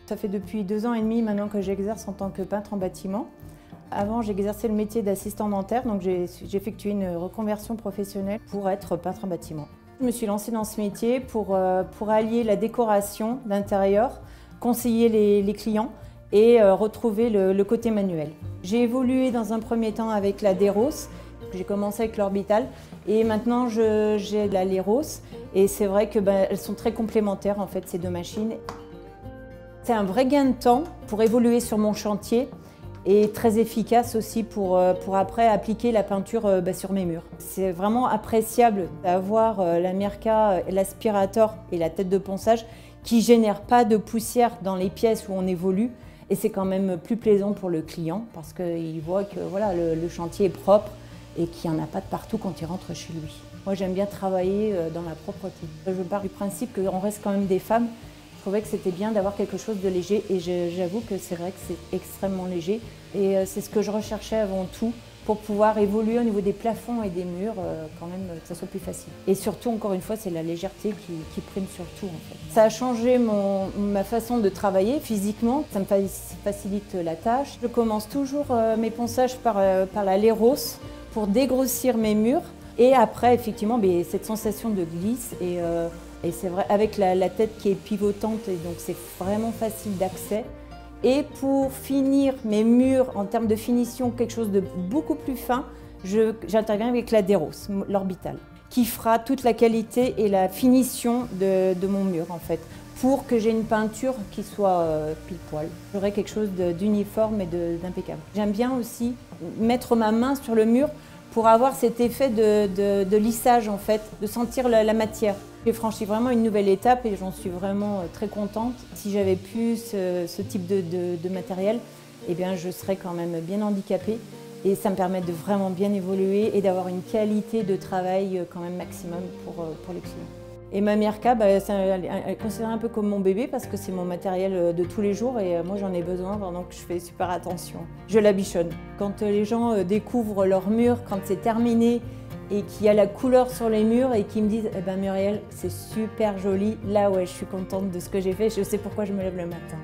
Ça fait depuis 2 ans et demi maintenant que j'exerce en tant que peintre en bâtiment. Avant, j'exerçais le métier d'assistant dentaire, donc j'ai effectué une reconversion professionnelle pour être peintre en bâtiment. Je me suis lancée dans ce métier pour allier la décoration d'intérieur, conseiller les clients et retrouver le côté manuel. J'ai évolué dans un premier temps avec la Deros. J'ai commencé avec l'Orbital et maintenant j'ai la Leros et c'est vrai que elles sont très complémentaires en fait ces deux machines. C'est un vrai gain de temps pour évoluer sur mon chantier et très efficace aussi pour après appliquer la peinture sur mes murs. C'est vraiment appréciable d'avoir la Mirka, l'aspirateur et la tête de ponçage qui ne génèrent pas de poussière dans les pièces où on évolue. Et c'est quand même plus plaisant pour le client parce qu'il voit que voilà, le chantier est propre et qu'il n'y en a pas de partout quand il rentre chez lui. Moi, j'aime bien travailler dans la propreté. Je pars du principe qu'on reste quand même des femmes. Je trouvais que c'était bien d'avoir quelque chose de léger et j'avoue que c'est vrai que c'est extrêmement léger. Et c'est ce que je recherchais avant tout pour pouvoir évoluer au niveau des plafonds et des murs, quand même que ça soit plus facile. Et surtout, encore une fois, c'est la légèreté qui prime sur tout en fait. Ça a changé ma façon de travailler physiquement, ça me facilite la tâche. Je commence toujours mes ponçages par la Leros pour dégrossir mes murs. Et après, effectivement, cette sensation de glisse et c'est vrai, avec la tête qui est pivotante, et donc c'est vraiment facile d'accès. Et pour finir mes murs en termes de finition, quelque chose de beaucoup plus fin, j'interviens avec la Deros, l'Orbital, qui fera toute la qualité et la finition de mon mur en fait, pour que j'ai une peinture qui soit pile poil. J'aurai quelque chose d'uniforme et d'impeccable. J'aime bien aussi mettre ma main sur le mur pour avoir cet effet de lissage en fait, de sentir la matière. J'ai franchi vraiment une nouvelle étape et j'en suis vraiment très contente. Si j'avais plus ce type de matériel, eh bien je serais quand même bien handicapée et ça me permet de vraiment bien évoluer et d'avoir une qualité de travail quand même maximum pour les clients. Et ma Mirka, elle est considérée un peu comme mon bébé parce que c'est mon matériel de tous les jours et moi j'en ai besoin, donc je fais super attention. Je la bichonne. Quand les gens découvrent leur mur, quand c'est terminé et qu'il y a la couleur sur les murs et qu'ils me disent « Eh ben Muriel, c'est super joli », là ouais, je suis contente de ce que j'ai fait, je sais pourquoi je me lève le matin.